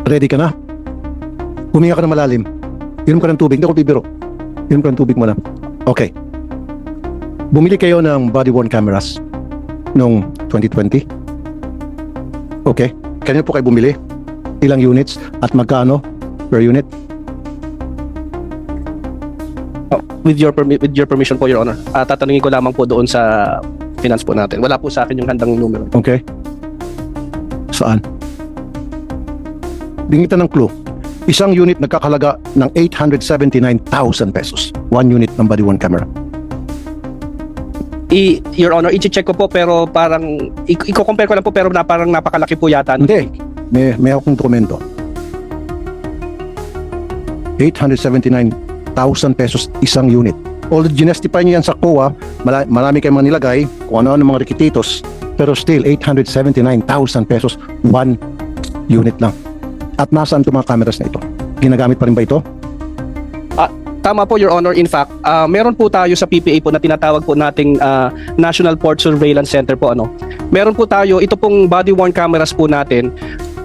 Ready ka na? Huminga ka na malalim. Inom ka ng tubig. Hindi ako bibiro. Inom ka ng tubig muna. Okay. Bumili kayo ng body-worn cameras noong 2020. Okay. Kanina po kayo bumili? Ilang units at magkano per unit? With your permission po, Your Honor. Tatanungin ko lamang po doon sa finance po natin. Wala po sa akin yung handang numero. Okay. Saan? Bigyan kita ng clue. Isang unit nagkakalaga ng 879,000 pesos. One unit ng body-worn camera. Your Honor, i-check ko po pero parang i-compare ko lang po pero parang napakalaki po yata. Hindi. May akong dokumento. 879,000 pesos isang unit. Although ginestify niyo yan sa COA, marami kayong mga nilagay kung ano-ano mga requisitos, pero still 879,000 pesos one unit lang. At nasaan itong mga cameras na ito? Ginagamit pa rin ba ito? Tama po, Your Honor. In fact, meron po tayo sa PPA po na tinatawag po nating National Port Surveillance Center po. Meron po tayo, ito pong body-worn cameras po natin.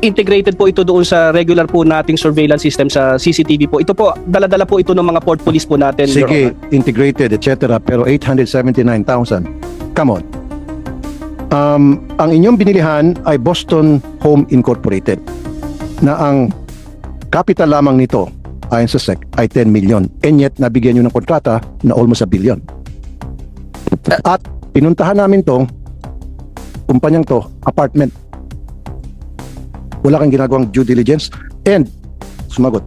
Integrated po ito doon sa regular po nating surveillance system sa CCTV po. Ito po, dala-dala po ito ng mga port police po natin, Your Sige, Honor. integrated, etc. Pero 879,000. Come on. Ang inyong binilihan ay Boston Home Incorporated na ang capital lamang nito ayon sa SEC ay 10 million. And yet, nabigyan nyo ng kontrata na almost a billion. At pinuntahan namin tong kumpanyang to, apartment. Wala kang ginagawang due diligence and sumagot.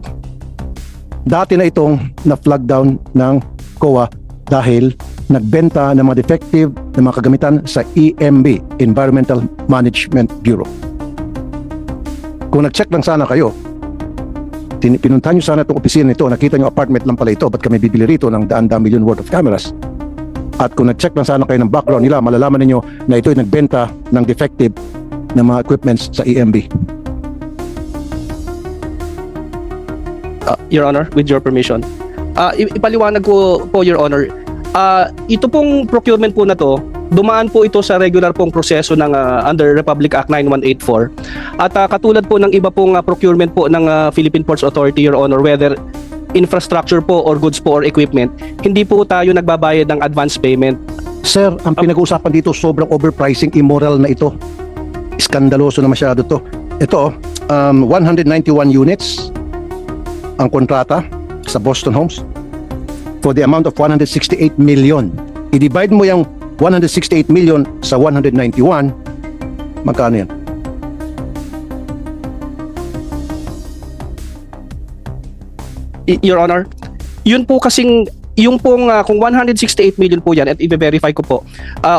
Dati na itong na-flag down ng COA dahil nagbenta ng mga defective na mga kagamitan sa EMB, Environmental Management Bureau. Kung nag-check lang sana kayo, pinuntahan nyo sana itong opisina nito, nakita nyo apartment lang pala ito, ba't kami bibili rito ng daan-daan million worth of cameras? At kung nag-check lang sana kayo ng background nila, malalaman ninyo na ito ay nagbenta ng defective na mga equipments sa EMB. Your Honor, with your permission. Ipaliwanag ko po, Your Honor. Ito pong procurement po na to, dumaan po ito sa regular pong proseso ng under Republic Act 9184. At katulad po ng iba pong procurement po ng Philippine Ports Authority, Your Honor, whether infrastructure po or goods po or equipment, hindi po tayo nagbabayad ng advance payment. Sir, ang pinag-uusapan dito sobrang overpricing, immoral na ito. Iskandaloso na masyado to. Ito, 191 units ang kontrata sa Boston Homes for the amount of 168 million. I-divide mo yung 168 million sa 191, magkano yan? Your Honor, yun po kasing yung pong kung 168 million po yan at i-verify ko po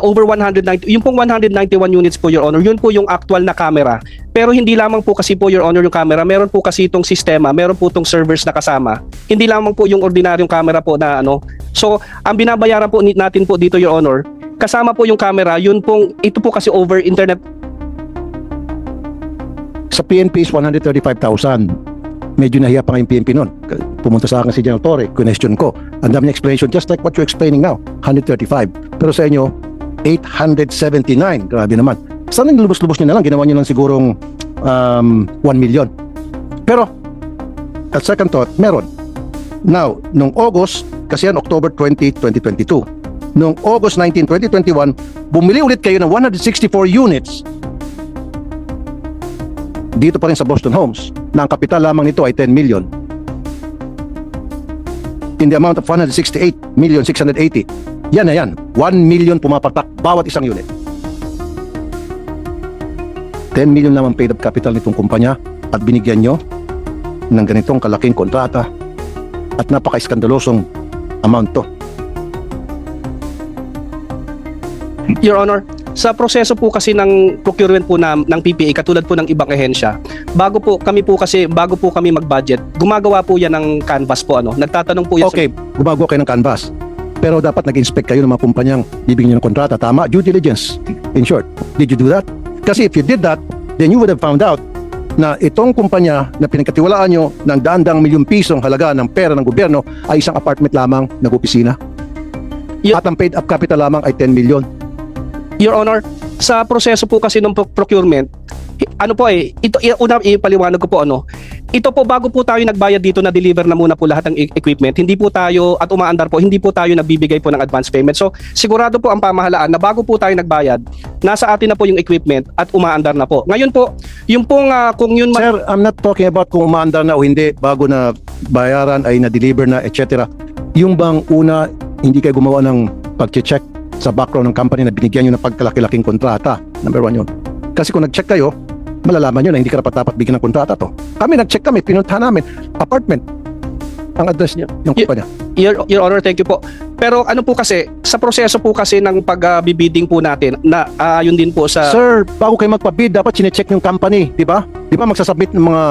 over 190 yung pong 191 units po, Your Honor, yun po yung actual na camera. Pero hindi lamang po kasi po, Your Honor, yung camera, meron po kasi itong sistema, meron po itong servers na kasama. Hindi lamang po yung ordinaryong camera po na ano. So ang binabayaran po natin po dito, Your Honor, kasama po yung camera, yun pong ito po kasi over internet. Sa PNP is 135,000. Medyo nahiya pa nga yung PNP noon. Pumunta sa akin si General Torre, question ko. Ang dami ng explanation, just like what you're explaining now, 135. Pero sa inyo, 879. Grabe naman. Sana yung lubos-lubos nyo na lang, ginawa nyo lang sigurong 1 million. Pero, at second thought, meron. Now, nung August, kasi yan October 20, 2022. Nung August 19, 2021, bumili ulit kayo ng 164 units dito pa rin sa Boston Homes na ang kapital lamang nito ay 10 million in the amount of 168,680,000. Yan na yan. 1 million pumapatak bawat isang unit. 10 million naman paid up capital nitong kumpanya at binigyan nyo ng ganitong kalaking kontrata at napaka-iskandalosong amount to. Your Honor, sa proseso po kasi ng procurement po ng PPA, katulad po ng ibang ahensya, bago po kami mag-budget, gumagawa po yan ng canvas po, nagtatanong po yan. Okay, gumagawa kayo ng canvas. Pero dapat nag-inspect kayo ng mga kumpanyang bibigyan nyo ng kontrata. Tama? Due diligence. In short, did you do that? Kasi if you did that, then you would have found out na itong kumpanya na pinagkatiwalaan nyo ng daan-daang milyong pisong halaga ng pera ng gobyerno ay isang apartment lamang nag-opisina. At ang paid up capital lamang ay 10 million. Your Honor, sa proseso po kasi ng procurement, ano po una ipaliwanag ko po ano. Ito po bago po tayo nagbayad dito na deliver na muna po lahat ng equipment. Hindi po tayo at umaandar po, hindi po tayo nagbibigay po ng advance payment. So sigurado po ang pamahalaan na bago po tayo nagbayad, nasa atin na po yung equipment at umaandar na po. Ngayon po, yung pong kung yun Sir, I'm not talking about kung umaandar na o hindi bago na bayaran ay na-deliver na, etc. Yung bang una, hindi kayo gumawa ng pag-check sa background ng company na binigyan nyo ng pagkalaki-laking kontrata. Number 1 yun. Kasi kung nag-check kayo, malalaman nyo na hindi ka dapat bigyan ng kontrata to. Kami nag-check kami, pinuntahan namin, apartment, ang address niya, yung kumpanya. Your Honor, thank you po. Pero ano po kasi, sa proseso po kasi ng pag-bidding po natin, na yun din po sa... Sir, bago kayo magpa-bid, dapat sinecheck yung company, di ba? Di ba magsasubmit ng mga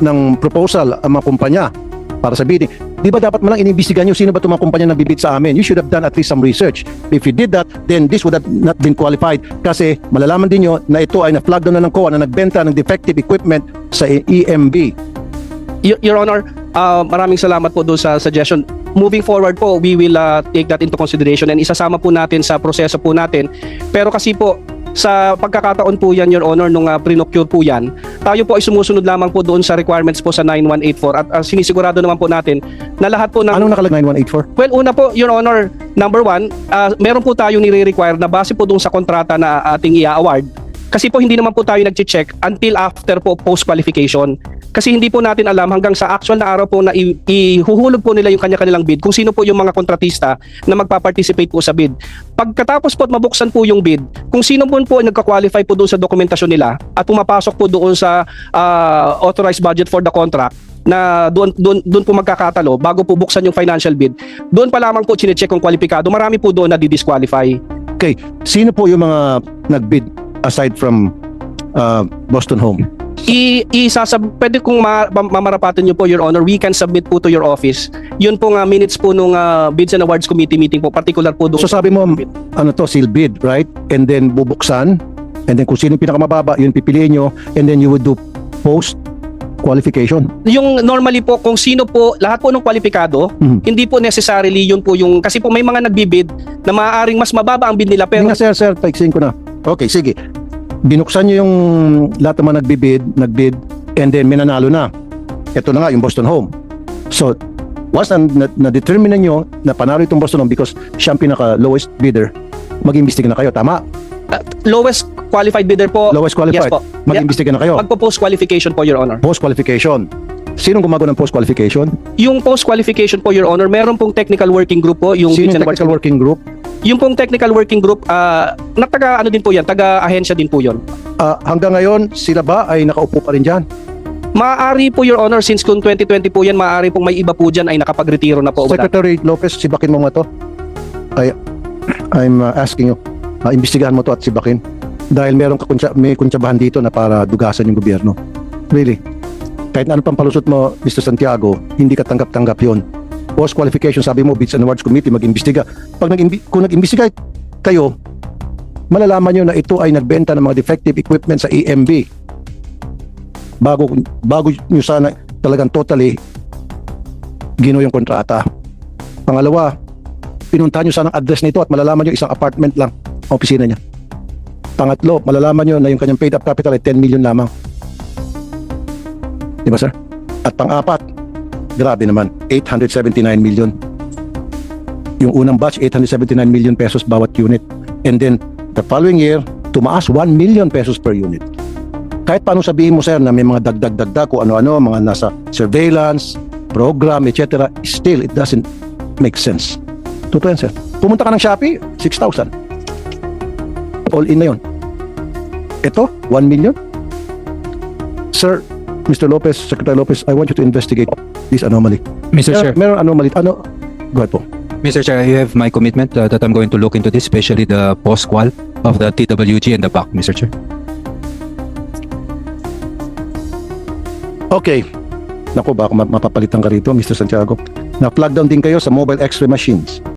ng proposal ang mga kumpanya para sa bidding. Di ba dapat malang inimbestigahan nyo sino ba itong mga kumpanya na bibid sa amin? You should have done at least some research. If you did that, then this would have not been qualified kasi malalaman din nyo na ito ay na-flag down na ng COA na nagbenta ng defective equipment sa EMB. Your Honor, maraming salamat po doon sa suggestion. Moving forward po, we will take that into consideration and isasama po natin sa proseso po natin. Pero kasi po, sa pagkakataon po yan, Your Honor, nung pre-procure po yan, tayo po ay sumusunod lamang po doon sa requirements po sa 9184 at sinisigurado naman po natin na lahat po ng... Anong nakalagay 9184? Well, una po, Your Honor, number 1, meron po tayo nire-require na base po doon sa kontrata na ating i-award. Kasi po hindi naman po tayo nag-check until after po post-qualification. Kasi hindi po natin alam hanggang sa actual na araw po na ihuhulog po nila yung kanya-kanilang bid kung sino po yung mga kontratista na magpa-participate po sa bid. Pagkatapos po at mabuksan po yung bid, kung sino po nagka-qualify po doon sa dokumentasyon nila at pumapasok po doon sa authorized budget for the contract, na doon po magkakatalo bago po buksan yung financial bid, doon pa lamang po chinecheck kung kwalipikado. Marami po doon na di-disqualify. Okay, sino po yung mga nag-bid aside from Boston Home? Pwede kong mamarapatan nyo po, Your Honor, we can submit po to your office. Yun po nga minutes po nung Bids and Awards Committee meeting po, particular po doon. So sabi mo, ano to, seal bid, right? And then bubuksan, and then kung sino yung pinakamababa, yun pipiliin nyo, and then you would do post qualification. Yung normally po, kung sino po, lahat po ng kwalipikado, hindi po necessarily yun po yung, kasi po may mga nagbibid na maaaring mas mababa ang bid nila, pero... Hindi nga, sir, paiksin ko na. Okay, sige. Binuksan nyo yung lahat ng mga nagbid, and then minanalo na. Ito na nga, yung Boston Home. So, once na-determine nyo na panalo itong Boston Home because siya ang pinaka-lowest bidder, mag-imbestiga na kayo, tama? Lowest qualified bidder po. Lowest qualified. Yes po. Mag-imbestiga na kayo. Magpo-post qualification po, Your Honor. Post-qualification. Sinong gumagawa ng post-qualification? Yung post-qualification po, Your Honor, meron pong technical working group po. Yung Sino yung technical working group? Yung pong technical working group, taga ano din po yan, taga-ahensya din po yun. Hanggang ngayon, sila ba ay nakaupo pa rin dyan? Maaari po, Your Honor, since kung 2020 po yan, maaari pong may iba po dyan ay nakapag-retiro na po. Secretary Lopez, sibakin mo nga to. I'm asking you, imbestigahan mo to at sibakin. Dahil may kuntsabahan dito na para dugasan yung gobyerno. Really. Kahit na ano pang palusot mo, Mr. Santiago, hindi ka tanggap-tanggap yun. Post-qualification, sabi mo, Bids and Awards Committee, mag-imbestiga. Kung nag-imbestiga kayo, malalaman nyo na ito ay nagbenta ng mga defective equipment sa EMB. Bago nyo sana talagang totally gino yung kontrata. Pangalawa, pinuntahan nyo sana ang address nito at malalaman nyo isang apartment lang ang opisina niya. Pangatlo, malalaman nyo na yung kanyang paid up capital ay 10 million lamang. Di ba, sir? At pang-apat, grabe naman, 879 million. Yung unang batch, 879 million pesos bawat unit. And then, the following year, tumaas 1 million pesos per unit. Kahit paano sabihin mo, sir, na may mga dagdag-dagdag kung ano-ano, mga nasa surveillance, program, etc. Still, it doesn't make sense. Totoo yan, sir. Pumunta ka ng Shopee, 6,000. All in na yun. Ito, 1 million. Sir, Mr. Lopez, Secretary Lopez, I want you to investigate this anomaly. Mr. Chair, Meron anomaly. Go ahead po. Mr. Chair, you have my commitment that I'm going to look into this, especially the post-qual of the TWG and the PAC, Mr. Chair. Okay. Naku, baka mapapalitan ka rito, Mr. Santiago. Na-plug down din kayo sa mobile x-ray machines.